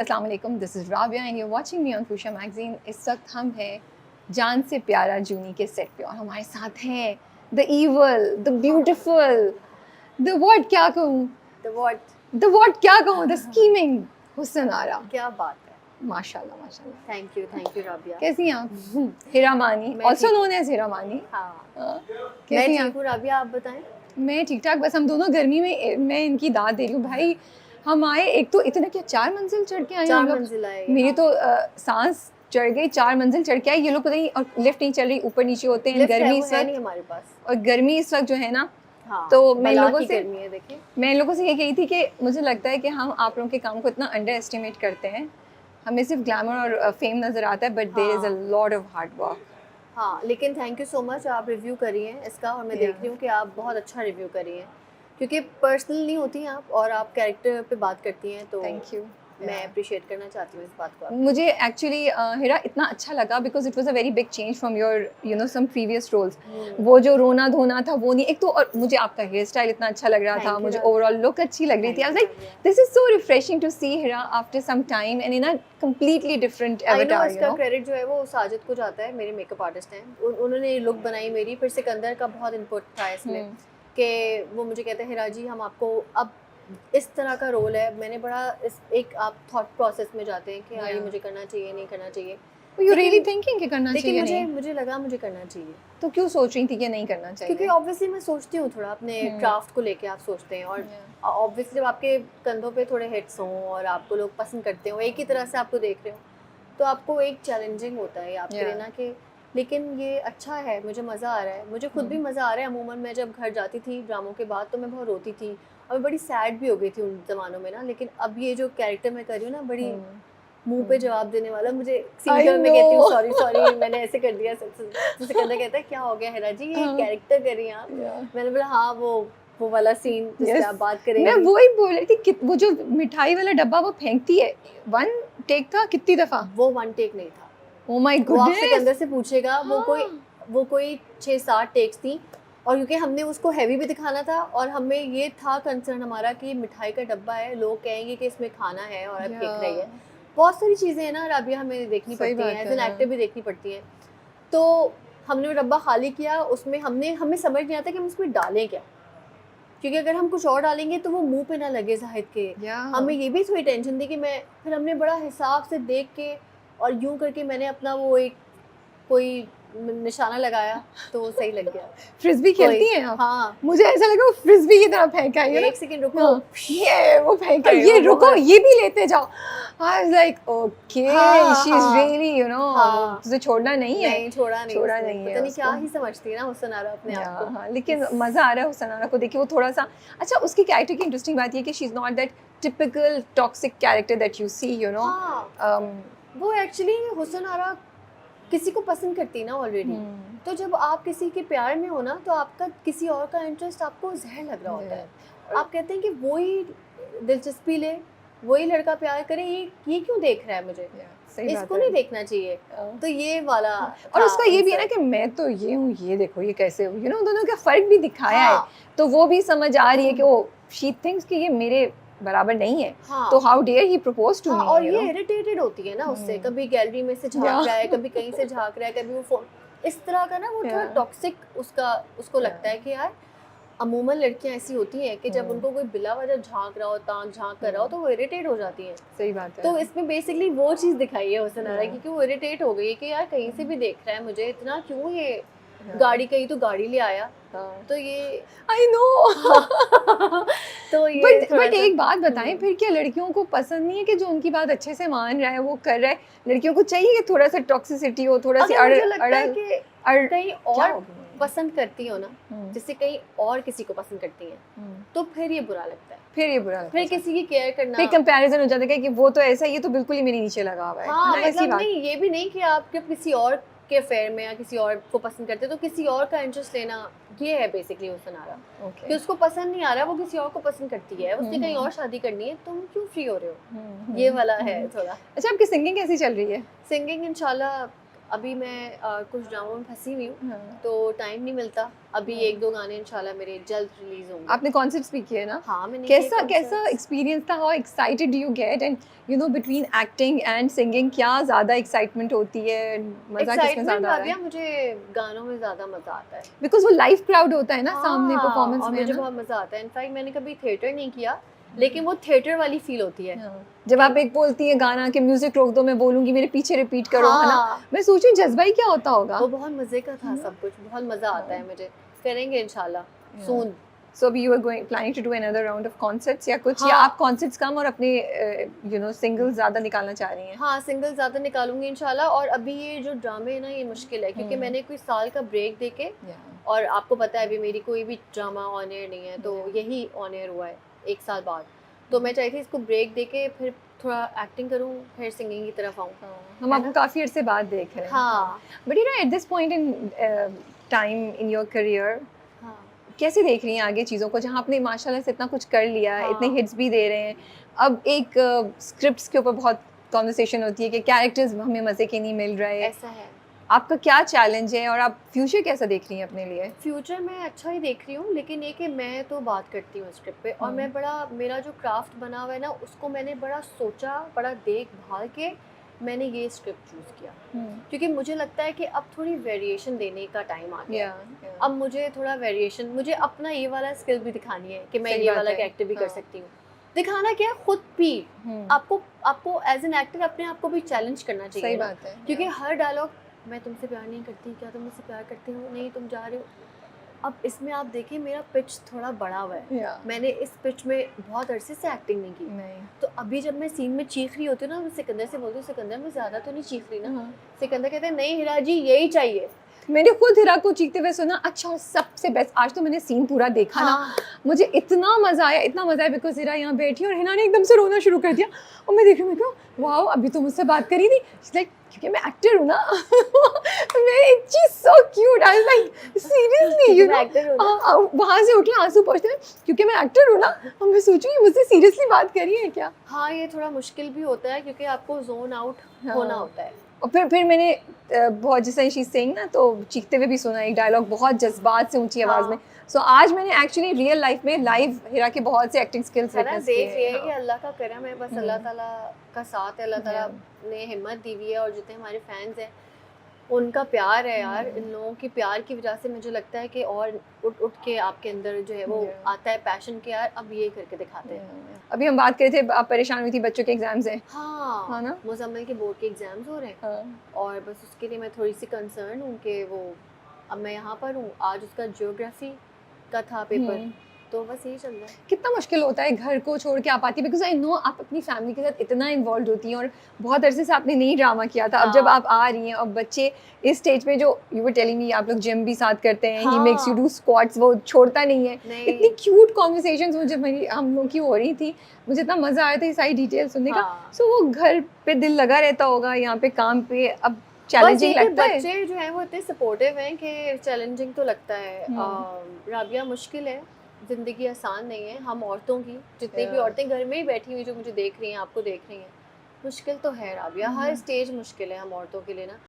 अस्सलाम वालेकुम, this is Rabia and you are watching me on Fuchsia magazine. इस वक्त हम हैं जान से प्यारा जूनी के सेट पे और हमारे साथ हैं the evil, the beautiful, the what क्या कहूँ, द व्हाट क्या कहूँ, द स्कीमिंग हुस्न आरा। क्या बात है। माशाल्लाह माशाल्लाह। Thank you Rabia. कैसी हैं आप? हिरा मानी, ऑल्सो नोन एज हिरा मानी। हाँ, कैसी मैं हैं ठीक हूँ राबिया, आप बताएं। मैं ठीक ठाक, बस हम दोनों गर्मी में मैं इनकी दाद दे रही हूँ भाई। हम आए एक तो इतना क्या 4 मंजिल चढ़ के आए हम 4 लोग। मंजिल आए, मेरी हाँ। तो सांस चढ़ गई। 4 मंजिल चढ़ के आए ये लोग, पता नहीं, और लिफ्ट नहीं चल रही, ऊपर नीचे होते हैं। लिफ्ट गर्मी है, वो इस है नहीं वक्त, हमारे पास। और गर्मी इस वक्त जो है ना, हाँ, तो मैं इन बला लोगों की से गर्मी है, देखिए। मैं इन लोगों से ये कही थी कि मुझे लगता है कि हम आप लोगों के काम को इतना अंडर एस्टिमेट करते हैं। हमें सिर्फ ग्लैमर और फेम नज़र आता है, बट देयर इज़ अ हाँ। Lot of hard work. हाँ, लेकिन थैंक यू सो मच, आप रिव्यू करी हैं इसका और मैं Yeah. देख रही हूँ कि आप बहुत अच्छा रिव्यू करी हैं, क्योंकि पर्सनल नहीं होती हैं आप और आप कैरेक्टर पे बात करती हैं, तो थैंक यू। मैं अप्रिशिएट करना चाहती हूँ इस बात को। मुझे एक्चुअली हिरा इतना अच्छा लगा because it was a very big change from your some previous roles. वो जो रोना धोना था वो नहीं, एक तो, और मुझे आपका हेयर स्टाइल इतना अच्छा लग रहा था, Thank you, मुझे Rabia. ओवरऑल लुक अच्छी लग रही थी। I was like, Rabia. This is so refreshing to see Hira after some time and in a completely different I know, avatar, you इसका नो। क्रेडिट जो है वो साजिद को जाता है, मेरे मेकअप आर्टिस्ट हैं। उन्होंने लुक बनाई मेरी, फिर सिकंदर का बहुत इनपुट था इसमें कि वो मुझे कहते हैं, हिरा जी हम आपको अब इस तरह का रोल है। मैंने बड़ा इस एक आप थॉट प्रोसेस में जाते हैं कि हाँ ये मुझे करना चाहिए, नहीं करना चाहिए। यू रियली थिंकिंग कि करना लेकिन चाहिए? मुझे लगा मुझे करना चाहिए, तो क्यों सोच रही थी कि नहीं करना चाहिए? क्योंकि ऑब्वियसली मैं सोचती हूँ थोड़ा अपने क्राफ्ट को लेके, आप सोचते हैं, और ऑब्वियसली जब आपके कंधों पे थोड़े हिट्स हों और आपको लोग पसंद करते हो, एक ही तरह से आपको देख रहे हो, तो आपको एक चैलेंजिंग होता है आपके लिए ना कि, लेकिन ये अच्छा है, मुझे मज़ा आ रहा है, मुझे खुद भी मज़ा आ रहा है। अमूमन मैं जब घर जाती थी ड्रामों के बाद तो मैं बहुत रोती थी और मैं बड़ी सैड भी हो गई थी उन ज़मानों में ना, लेकिन अब ये जो कैरेक्टर मैं कर रही हूँ ना, बड़ी मुंह पे जवाब देने वाला, मुझे सीन के मैं कहती हूँ सॉरी सॉरी मैंने ऐसे कर दिया। तो सिकंदर कहता है क्या हो गया हिरा जी, ये कैरेक्टर कर रही हैं आप? मैंने बोला हाँ वो वाला सीन जिससे आप बात करेंगी। मैं वही बोल रही थी, वो जो मिठाई वाला डब्बा वो फेंकती है, 1 टेक था कितनी दफा? वो 1 टेक नहीं था। ओह माय वो आप गुडनेस। सिकंदर से पूछेगा, वो कोई 6-7 टेक्स थी, और क्योंकि हमने उसको हैवी भी दिखाना था और हमें ये था कंसर्न हमारा कि मिठाई का डब्बा है, लोग कहेंगे कि इसमें खाना है और अब फेंक रही है। बहुत सारी चीज़ें हैं ना राबिया, हमें देखनी पड़ती हैं, एज एन एक्टर भी देखनी पड़ती हैं। तो हमने वो डब्बा खाली किया, उसमें हमें समझ नहीं आता कि हम उसमें डालें क्या, क्योंकि अगर हम कुछ और डालेंगे तो वो मुंह पे ना लगे जाहिद के। हमें ये भी थोड़ी टेंशन थी कि फिर हमने बड़ा हिसाब से देख के और यूं करके मैंने अपना वो एक कोई निशाना लगाया तो वो सही लग गया। फ्रिस्बी खेलती हैं आप? हाँ, मुझे ऐसा लगा वो फ्रिस्बी की तरह फेंका है। एक सेकंड रुको, ये वो फेंका, अरे ये वो रुको, बहुत- ये भी लेते जाओ। आई was like okay, she is हाँ, रियली, यू नो, हाँ। तुझे छोड़ना नहीं है। नहीं छोड़ा नहीं छोड़ा उसने। नहीं है पता नहीं क्या उसको। ही समझती है ना हुस्न आरा अपने आप को। हाँ, लेकिन मज़ा आ रहा है हुस्न आरा को देख के। वो थोड़ा सा अच्छा, उसकी कैरेक्टर की इंटरेस्टिंग बात ये कि she is not that typical toxic character that you see, you know. वो एक्चुअली हुस्न आरा किसी को पसंद करती है ना ऑलरेडी, तो जब आप किसी के प्यार में हो ना, तो आपका किसी और का इंटरेस्ट आपको जहर लग रहा होता है। आप कहते हैं कि वही दिलचस्पी ले, वही लड़का प्यार करे, ये क्यों देख रहा है मुझे, इसको नहीं देखना चाहिए। तो ये वाला और उसका ये भी है ना कि मैं तो ये हूँ, ये देखो ये कैसे, यू नो, दोनों का फर्क भी दिखाया है, तो वो भी समझ आ रही है कि वो शी थिंक्स कि ये मेरे बराबर नहीं है, तो how dare he propose to me. और ये इरिटेटेड होती है ना उससे, कभी गैलरी में से झांक रहा है, कभी कहीं से झांक रहा है, कभी वो फोन, इस तरह का ना वो थोड़ा टॉक्सिक उसको लगता है कि यार अमूमन लड़कियां ऐसी होती हैं कि जब उनको कोई बिला वजह झांक रहा हो, ताक झांक कर रहा हो, तो वो इरिटेट हो जाती हैं। सही बात है। तो इसमें बेसिकली वो चीज़ दिखाई है हुस्न आरा की, कि वो इरिटेट हो गई है कि यार कहीं से भी देख रहा है मुझे, इतना क्यों ये गाड़ी कहीं तो गाड़ी ले आया, तो ये आई नो। तो ये बट एक बात बताएं, फिर क्या लड़कियों को पसंद नहीं है कि जो उनकी बात अच्छे से मान रहा है, वो कर रहा है? लड़कियों को चाहिए कि थोड़ा सा टॉक्सिसिटी हो, थोड़ा सी मुझे लगता है कि कहीं और पसंद करती हो ना, जिससे कहीं और किसी को पसंद करती हैं, तो फिर ये बुरा लगता है, फिर किसी की केयर करना, फिर कंपैरिजन हो जाता है कि वो तो ऐसा, ये तो बिल्कुल ही मेरे नीचे लगा हुआ है। हाँ, मतलब नहीं, ये भी नहीं कि आप जब किसी और के अफेयर में या किसी और को पसंद करते तो किसी और का इंटरेस्ट लेना, ये है बेसिकली हुस्न आरा। कि उसको पसंद नहीं आ रहा, वो किसी और को पसंद करती है, उसने कहीं और शादी करनी है, तुम क्यों फ्री हो रहे हो, ये वाला है थोड़ा। अच्छा, आपकी सिंगिंग कैसी चल रही है? सिंगिंग इंशाल्लाह अभी मैं कुछ ड्रामों में फंसी हुई हूँ, हाँ। तो टाइम नहीं मिलता। अभी हाँ। 1-2 गाने इंशाल्लाह मेरे जल्द रिलीज होंगे। आपने कॉन्सर्ट्स भी किए ना? हाँ, मैंने किए कैसा कैसा कॉन्सर्ट्स। एक्सपीरियंस था? How excited you get and between acting and singing क्या ज़्यादा एक्साइटमेंट होती है? मज़ा किसमें एक्साइटमेंट ज़्यादा आ रहा राबिया, है? मुझे गानों में ज़्यादा मज़ा आता है। बिकॉज़ वो लाइव क्राउड होता है ना सामने हाँ, परफॉर्मेंस और में, है मुझे ना? बहुत मज़ा आता है। इनफैक्ट मैंने कभी थिएटर नहीं किया, लेकिन वो थिएटर वाली फ़ील होती है। हाँ। जब आप एक बोलती हैं गाना कि म्यूज़िक रोक दो, मैं बोलूँगी मेरे पीछे रिपीट करो, है ना? हाँ, मैं सोच रही हूँ जज़्बा ही क्या होता होगा? वो बहुत मज़े का था है ना? सब कुछ, बहुत मज़ा आता है हाँ। मुझे। करेंगे इंशाल्लाह Yeah. सून। So अभी you are going planning to do another round of concerts या कुछ, या आप हाँ, concerts कम और अपने सिंगल्स ज़्यादा निकालना चाह रही हैं? हाँ, सिंगल ज़्यादा निकालूँगी इंशाल्लाह। और अभी ये जो ड्रामे है ना, ये मुश्किल है क्योंकि मैंने कोई साल का ब्रेक देके, Yeah. और आपको पता है अभी मेरी कोई भी ड्रामा ऑन एयर नहीं है, तो Yeah. यही ऑन एयर हुआ है 1 साल बाद। तो मैं चाहती थी इसको ब्रेक देके फिर थोड़ा एक्टिंग करूँ, फिर सिंगिंग की तरफ आऊँ। हम है आपको ना? काफ़ी अरसे बाद देख रहे हैं। हाँ, but at this point in time in your career, हाँ, कैसे देख रही हैं आगे चीज़ों को, जहाँ आपने माशाल्लाह से इतना कुछ कर लिया, इतने हाँ, हिट्स भी दे रहे हैं, अब एक स्क्रिप्ट्स के ऊपर बहुत कॉन्वर्सेशन होती है कि कैरेक्टर्स हमें मज़े के नहीं मिल रहे, ऐसा है। आपका क्या चैलेंज है और आप फ्यूचर कैसा देख रही हैं अपने लिए? फ्यूचर मैं अच्छा ही देख रही हूँ, लेकिन ये कि मैं तो बात करती हूँ स्क्रिप्ट पे, और मैं बड़ा, मेरा जो क्राफ्ट बना हुआ है ना, उसको मैंने बड़ा सोचा, बड़ा देख-भाल के मैंने ये स्क्रिप्ट चूज़ किया। क्योंकि मुझे लगता है कि अब थोड़ी वेरिएशन देने का टाइम आ गया है। अब मुझे थोड़ा वेरिएशन, मुझे अपना ये वाला स्किल भी दिखानी है कि मैं सही ये बात वाला है। कैरेक्टर भी कर हाँ। सकती हूँ। दिखाना क्या है, खुद भी। हम्म, आपको आपको एज़ एन एक्टर अपने आप को भी चैलेंज करना सही चाहिए ना, बात है। क्योंकि हर डायलॉग, मैं तुमसे प्यार नहीं करती, क्या तुम मुझसे प्यार करते हो? नहीं, तुम जा रहे हो। अब इसमें आप देखिए मेरा पिच थोड़ा बड़ा हुआ है। या मैंने इस पिच में बहुत अरसे से एक्टिंग नहीं की। नहीं। तो अभी जब मैं सीन में चीख रही होती हूँ ना, मैं सिकंदर से बोलती हूँ, सिकंदर मैं ज़्यादा तो नहीं चीख रही ना? हाँ। सिकंदर कहते हैं नहीं हिरा जी, यही चाहिए। मैंने खुद हिरा को चीखते हुए सुना। अच्छा, सबसे बेस्ट, आज तो मैंने सीन पूरा देखा ना, हाँ, मुझे इतना मजा आया, इतना मजा आया, बिकॉज हिरा यहाँ बैठी और हिना ने एकदम से रोना शुरू कर दिया और मैं देख रही हूँ, मैं कहा वाओ, अभी तो मुझसे बात करी थी, लाइक क्योंकि मैं एक्टर हूँ ना। मैं she so cute, I was like seriously, क्योंकि यू मैं नो। एक्टर हूँ ना। वहां से उठे आंसू पहुंचते हैं क्योंकि मैं एक्टर हूँ ना, और मैं सोचूं ये मुझसे सीरियसली बात करी है क्या। हाँ, ये थोड़ा मुश्किल भी होता है क्योंकि आपको ज़ोन आउट होना हाँ। होता है। और फिर मैंने बहुत, जैसे शी सेइंग ना, तो चीखते हुए भी सुना एक डायलॉग बहुत जज्बात से ऊंची आवाज में। हाँ, सो आज मैंने एक्चुअली रियल लाइफ में लाइव हिरा के बहुत से एक्टिंग स्किल्स है ना, विटनेस किए देख लिया हैं। है कि अल्लाह का करम है, बस अल्लाह ताला का साथ है, अल्लाह ताला Yeah. ने हिम्मत दी हुई है, और जितने हमारे फैंस हैं उनका प्यार है यार। इन लोगों की प्यार की वजह से मुझे लगता है कि और उठ उठ के आपके अंदर जो है वो Yeah. आता है पैशन के, यार अब ये करके दिखाते हैं। अभी हम बात कर रहे थे, आप परेशान हुई थी, बच्चों के एग्जाम्स हैं। हाँ, हाँ ना? मुज़म्मिल के बोर्ड के एग्जाम्स हो रहे हैं, हाँ। और बस उसके लिए मैं थोड़ी सी कंसर्न हूँ कि वो, अब मैं यहाँ पर हूँ, आज उसका ज्योग्राफी का था पेपर, तो बस यही चल रहा है। कितना मुश्किल होता है घर को छोड़ के आप आती है, बिकॉज आई नो आप अपनी फैमिली के साथ इतना इन्वॉल्व होती हैं और बहुत अरसे से आपने नहीं ड्रामा किया था। अब जब हाँ, आप आ रही हैं और बच्चे इस स्टेज पे, जो यू वर टेलिंग मी आप लोग जिम भी साथ करते हैं, ही मेक्स यू हाँ, डू स्क्वाट्स, वो छोड़ता नहीं है। नहीं, इतनी क्यूट कॉन्वर्सेशंस मुझे मेरी हम लोग की हो रही थी, मुझे इतना मज़ा आया था ये सारी डिटेल सुनने का। हाँ। सो वो घर पे दिल लगा रहता होगा, यहाँ पे काम पे अब बस चैलेंजिंग ये कि लगता है। बच्चे जो हैं वो इतने सपोर्टिव हैं कि चैलेंजिंग तो लगता है। राबिया, मुश्किल है, ज़िंदगी आसान नहीं है। हम औरतों की, जितनी भी Yeah. औरतें घर में ही बैठी हुई जो मुझे देख रही हैं, आपको देख रही हैं, मुश्किल तो है राबिया, हर स्टेज मुश्किल है हम औरतों के लिए ना।